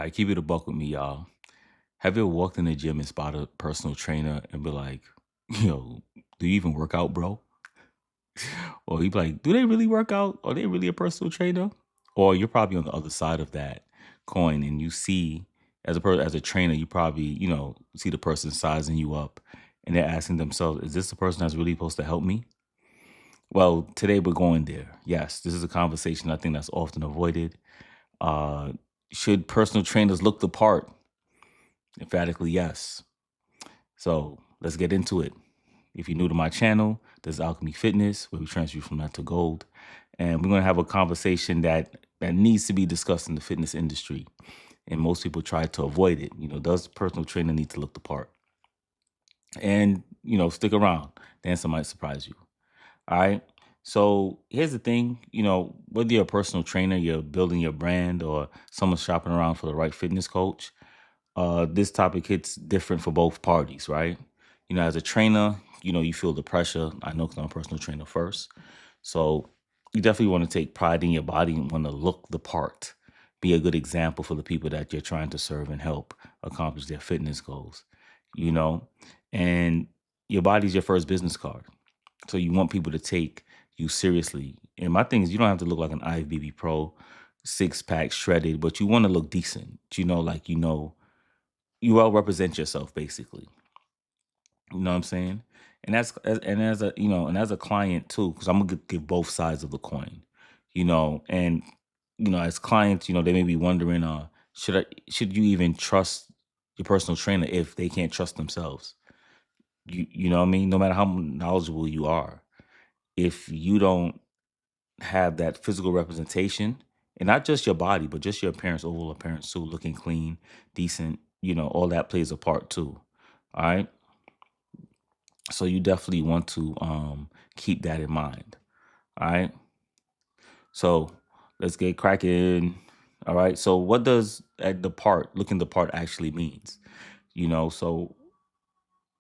right, keep it a buck with me, y'all. Have you ever walked in the gym and spot a personal trainer and be like, yo, do you even work out, bro? Or you be like, do they really work out? Are they really a personal trainer? Or you're probably on the other side of that coin and you see as a trainer, you probably, see the person sizing you up and they're asking themselves, is this the person that's really supposed to help me? Well, today we're going there. Yes, this is a conversation I think that's often avoided. Uh, should personal trainers look the part? Emphatically, yes. So let's get into it. If you're new to my channel, this is Alchemy Fitness, where we transfer you from that to gold. And we're going to have a conversation that needs to be discussed in the fitness industry. And most people try to avoid it. Does personal trainer need to look the part? And, stick around. The answer might surprise you. All right. So here's the thing, whether you're a personal trainer, you're building your brand, or someone's shopping around for the right fitness coach, this topic hits different for both parties, right? As a trainer, you feel the pressure. I know because I'm a personal trainer first. So you definitely want to take pride in your body and want to look the part, be a good example for the people that you're trying to serve and help accomplish their fitness goals, you know, and your body's your first business card. So you want people to take you seriously. And my thing is, you don't have to look like an IFBB pro, six pack shredded, but you want to look decent. You well represent yourself basically. You know what I'm saying? And as a client too, because I'm gonna give both sides of the coin. And as clients, they may be wondering, should you even trust your personal trainer if they can't trust themselves? You know what I mean? No matter how knowledgeable you are, if you don't have that physical representation, and not just your body, but just your appearance, overall appearance too, looking clean, decent, all that plays a part too. All right. So you definitely want to keep that in mind. All right. So let's get cracking. All right. So what does looking the part actually means? So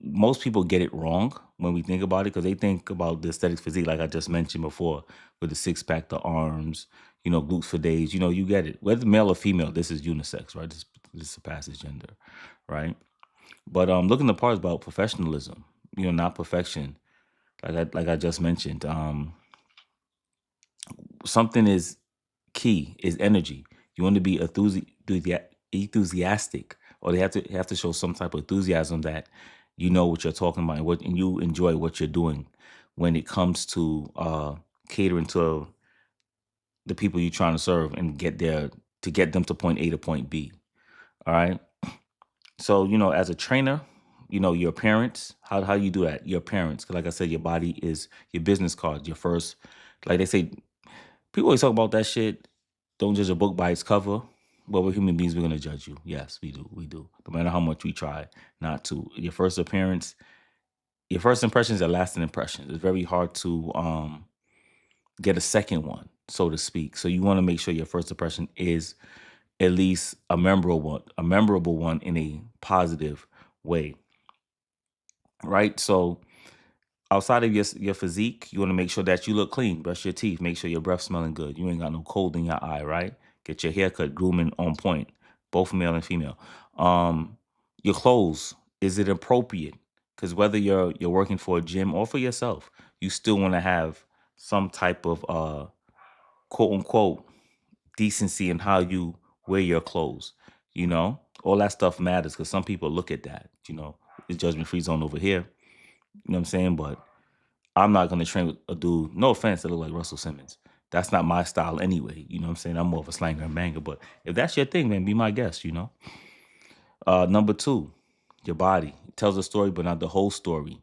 most people get it wrong when we think about it because they think about the aesthetic physique, like I just mentioned before, with the six pack, the arms, glutes for days. You get it. Whether male or female, this is unisex, right? This surpasses gender, right? But looking the part is about professionalism, not perfection. Like I just mentioned, something is key is energy. You want to be enthusiastic, or they have to show some type of enthusiasm that you know what you're talking about and you enjoy what you're doing when it comes to catering to the people you're trying to serve and get them to point A to point B. All right. So, as a trainer, your appearance, how you do that? Your appearance. 'Cause like I said, your body is your business card, your first, like they say, people always talk about that shit. Don't judge a book by its cover. But we're human beings, we're gonna judge you. Yes, we do. We do. No matter how much we try not to. Your first appearance, your first impressions are lasting impressions. It's very hard to get a second one, so to speak. So you want to make sure your first impression is at least a memorable one in a positive way, right? So outside of your physique, you want to make sure that you look clean, brush your teeth, make sure your breath smelling good. You ain't got no cold in your eye, right? Get your haircut, grooming on point, both male and female. Your clothes, is it appropriate? Because whether you're working for a gym or for yourself, you still want to have some type of quote unquote decency in how you wear your clothes. All that stuff matters because some people look at that. It's judgment free zone over here. You know what I'm saying? But I'm not gonna train with a dude. No offense, that look like Russell Simmons. That's not my style anyway. You know what I'm saying? I'm more of a slanger and banger. But if that's your thing, man, be my guest. Number two, your body. It tells a story, but not the whole story.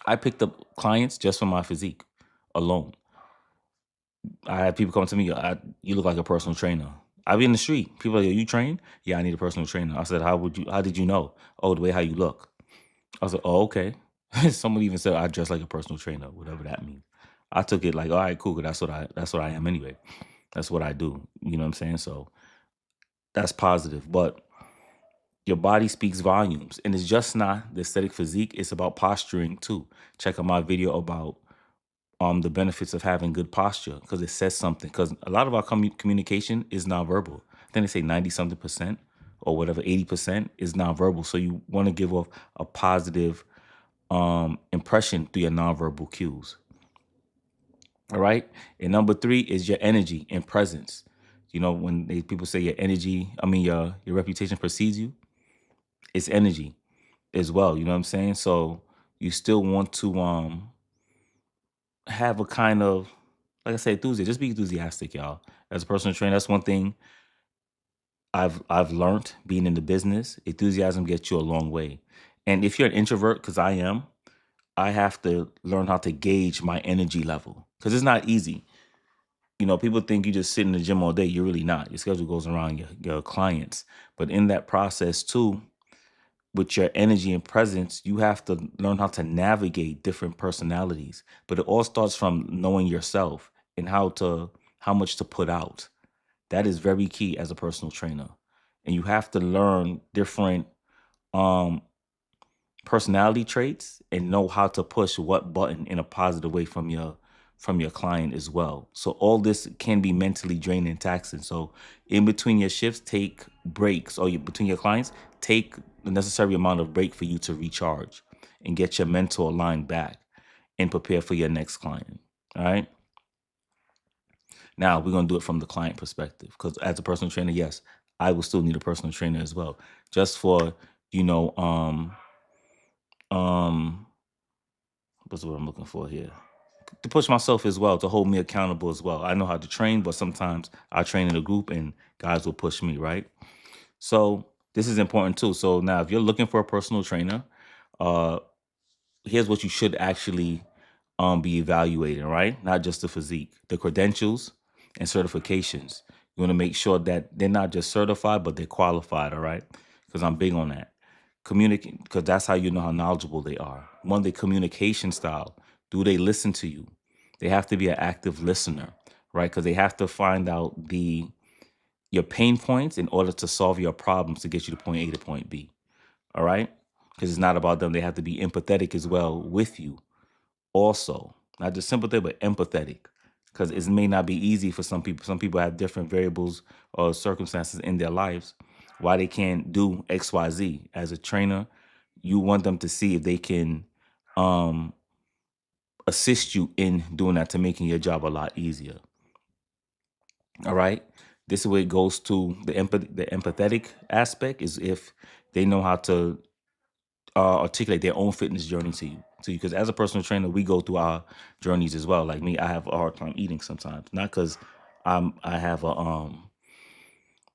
I picked up clients just for my physique alone. I had people come to me, you look like a personal trainer. I be in the street. People are like, you train? Yeah, I need a personal trainer. I said, how did you know? Oh, the way how you look. I was like, oh, okay. Someone even said I dress like a personal trainer, whatever that means. I took it like, all right, cool, 'cause that's what I am anyway. That's what I do. You know what I'm saying? So that's positive. But your body speaks volumes. And it's just not the aesthetic physique, it's about posturing too. Check out my video about the benefits of having good posture because it says something. Because a lot of our communication is nonverbal. think they say 90 something percent or whatever, 80% is nonverbal. So you want to give off a positive impression through your nonverbal cues. All right. And number three is your energy and presence. When people say your energy, your reputation precedes you, it's energy as well. You know what I'm saying? So you still want to have a kind of, like I said, enthusiasm. Just be enthusiastic, y'all. As a personal trainer, that's one thing I've learned being in the business. Enthusiasm gets you a long way. And if you're an introvert, because I am, I have to learn how to gauge my energy level because it's not easy. People think you just sit in the gym all day. You're really not. Your schedule goes around your clients. But in that process too, with your energy and presence, you have to learn how to navigate different personalities. But it all starts from knowing yourself and how much to put out. That is very key as a personal trainer. And you have to learn different um personality traits and know how to push what button in a positive way from your client as well. So all this can be mentally draining and taxing. So in between your shifts, take breaks, or between your clients, take the necessary amount of break for you to recharge and get your mental aligned back and prepare for your next client. All right. Now we're gonna do it from the client perspective because as a personal trainer, yes, I will still need a personal trainer as well, just for you know um what's what I'm looking for here, to push myself as well, to hold me accountable as well. I know how to train, but sometimes I train in a group and guys will push me, right? So this is important too. So now if you're looking for a personal trainer, uh here's what you should actually be evaluating, right? Not just the physique, the credentials and certifications. You want to make sure that they're not just certified, but they're qualified, all right? Because I'm big on that. Communicate, because that's how you know how knowledgeable they are. One, their communication style. Do they listen to you? They have to be an active listener, right? Because they have to find out your pain points in order to solve your problems to get you to point A to point B. All right? Because it's not about them. They have to be empathetic as well with you also. Not just sympathetic, but empathetic. Because it may not be easy for some people. Some people have different variables or circumstances in their lives why they can't do XYZ. As a trainer, you want them to see if they can um, assist you in doing that to making your job a lot easier. All right. This is where it goes to the empathetic aspect is if they know how to articulate their own fitness journey to you. Because as a personal trainer, we go through our journeys as well. Like me, I have a hard time eating sometimes, not because I have a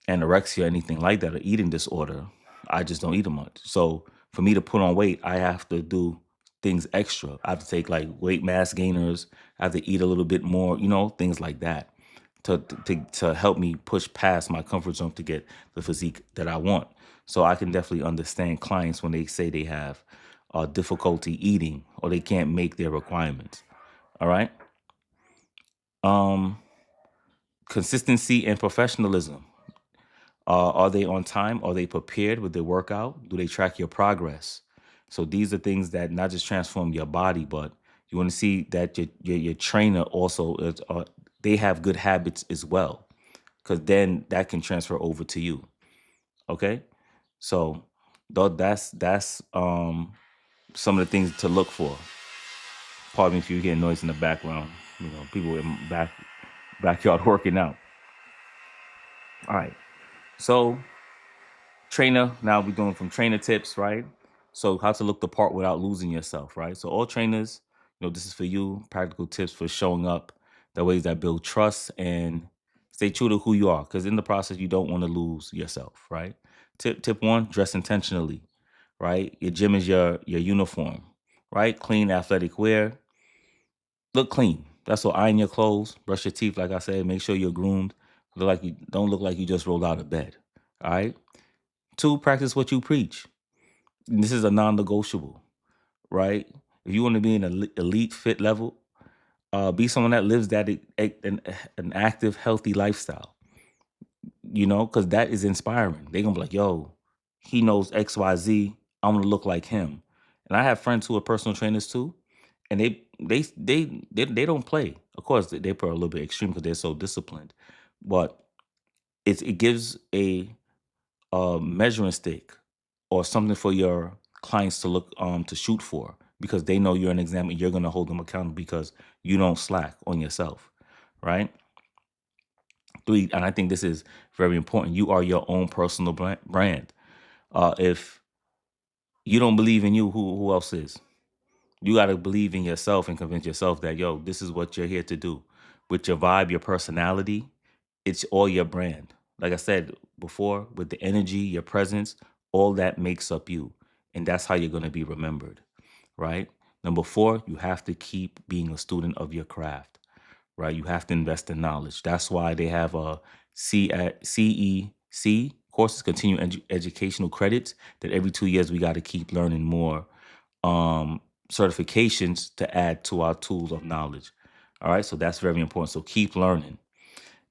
anorexia or anything like that, or eating disorder. I just don't eat much. So for me to put on weight, I have to do things extra. I have to take like weight mass gainers. I have to eat a little bit more, things like that to help me push past my comfort zone to get the physique that I want. So I can definitely understand clients when they say they have difficulty eating or they can't make their requirements. All right. Um, Consistency and professionalism. Are they on time? Are they prepared with their workout? Do they track your progress? So these are things that not just transform your body, but you want to see that your trainer also they have good habits as well, because then that can transfer over to you. Okay, so that's some of the things to look for. Pardon me if you hear noise in the background. People in backyard working out. All right, so trainer. Now we're doing from trainer tips, right? So how to look the part without losing yourself, right? So all trainers, this is for you. Practical tips for showing up, the ways that build trust and stay true to who you are. Because in the process, you don't want to lose yourself, right? Tip one: dress intentionally, right? Your gym is your uniform, right? Clean athletic wear. Look clean. That's what. Iron your clothes, brush your teeth, like I said. Make sure you're groomed. Don't look like you just rolled out of bed. All right. Two, practice what you preach. And this is a non-negotiable, right? If you want to be in an elite fit level, be someone that lives an active, healthy lifestyle. Because that is inspiring. They're gonna be like, "Yo, he knows X, Y, Z. I'm gonna look like him." And I have friends who are personal trainers too, and they don't play. Of course, they play a little bit extreme because they're so disciplined, but it gives a measuring stick or something for your clients to look to shoot for, because they know you're an example. You're going to hold them accountable because you don't slack on yourself, right? Three, and I think this is very important, you are your own personal brand. If you don't believe in you, who else is? You got to believe in yourself and convince yourself that, yo, this is what you're here to do. With your vibe, your personality, it's all your brand. Like I said before, with the energy, your presence, all that makes up you. And that's how you're going to be remembered, right? Number four, you have to keep being a student of your craft, right? You have to invest in knowledge. That's why they have a CEC courses, continuing educational credits, that every 2 years we got to keep learning more certifications to add to our tools of knowledge. All right, so that's very important. So keep learning.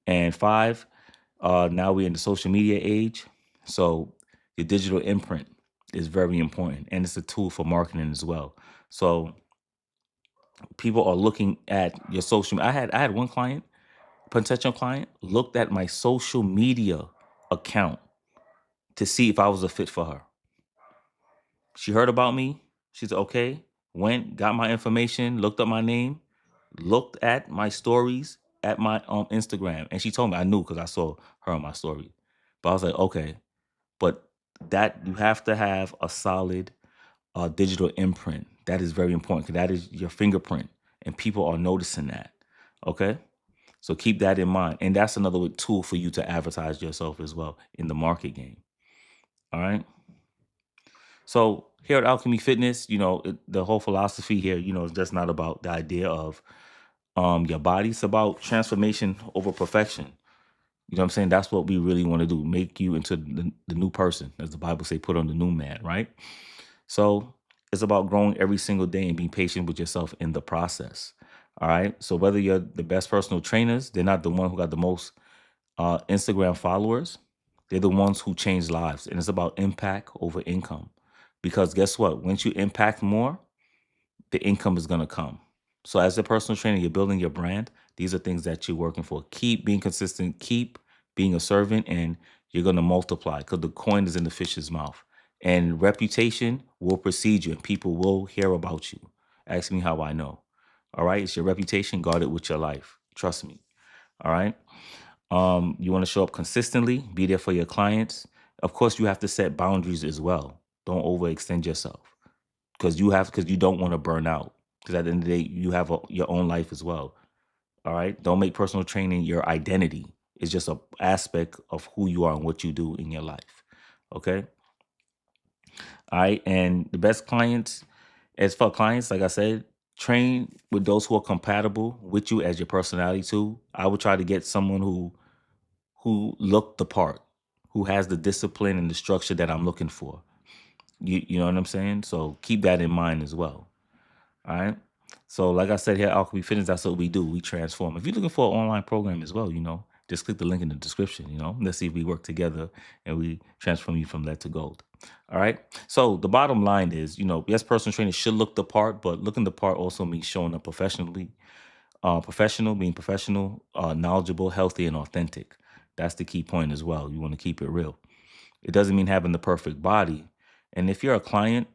And five, now we're in the social media age. So your digital imprint is very important, and it's a tool for marketing as well. So people are looking at your social. I had one client, potential client, looked at my social media account to see if I was a fit for her. She heard about me. She said, okay, went, got my information, looked up my name, looked at my stories at my Instagram. And she told me, I knew because I saw her on my story. But I was like, okay, but that you have to have a solid digital imprint. That is very important because that is your fingerprint and people are noticing that. Okay. So keep that in mind. And that's another tool for you to advertise yourself as well in the market game. All right. So here at Alchemy Fitness, the whole philosophy here, is just not about the idea of your body. It's about transformation over perfection. You know what I'm saying? That's what we really want to do. Make you into the new person, as the Bible say, put on the new man, right? So it's about growing every single day and being patient with yourself in the process. All right. So whether you're the best personal trainers, they're not the one who got the most Instagram followers. They're the ones who change lives. And it's about impact over income. Because guess what? Once you impact more, the income is going to come. So as a personal trainer, you're building your brand. These are things that you're working for. Keep being consistent. Keep being a servant, and you're going to multiply because the coin is in the fish's mouth. And reputation will precede you, and people will hear about you. Ask me how I know. All right? It's your reputation. Guard it with your life. Trust me. All right? You want to show up consistently. Be there for your clients. Of course, you have to set boundaries as well. Don't overextend yourself because you don't want to burn out. Because at the end of the day, you have your own life as well. All right. Don't make personal training your identity. It's just an aspect of who you are and what you do in your life. Okay. All right. And the best clients, as for clients, like I said, train with those who are compatible with you as your personality too. I would try to get someone who look the part, who has the discipline and the structure that I'm looking for. You know what I'm saying? So keep that in mind as well. All right. So like I said here, Alchemy Fitness, that's what we do. We transform. If you're looking for an online program as well, just click the link in the description, Let's see if we work together and we transform you from lead to gold. All right. So the bottom line is, yes, personal training should look the part, but looking the part also means showing up professionally, being professional, knowledgeable, healthy, and authentic. That's the key point as well. You want to keep it real. It doesn't mean having the perfect body. And if you're a client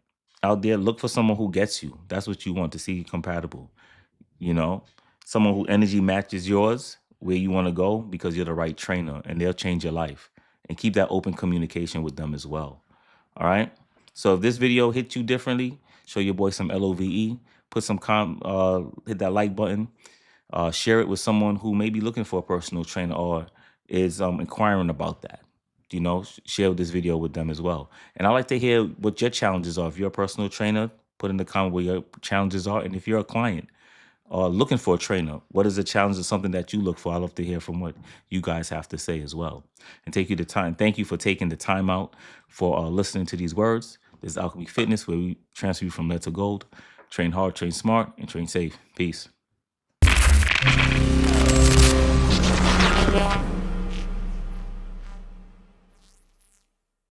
out there, look for someone who gets you. That's what you want to see compatible. Someone who energy matches yours, where you want to go, because you're the right trainer, and they'll change your life. And keep that open communication with them as well. All right. So if this video hit you differently, show your boy some LOVE. Put some hit that like button. Share it with someone who may be looking for a personal trainer or is inquiring about that. Share this video with them as well. And I'd like to hear what your challenges are. If you're a personal trainer, put in the comment what your challenges are. And if you're a client or looking for a trainer, what is the challenge or something that you look for? I'd love to hear from what you guys have to say as well. And thank you for taking the time out for listening to these words. This is Alchemy Fitness, where we transfer you from lead to gold. Train hard, train smart, and train safe. Peace.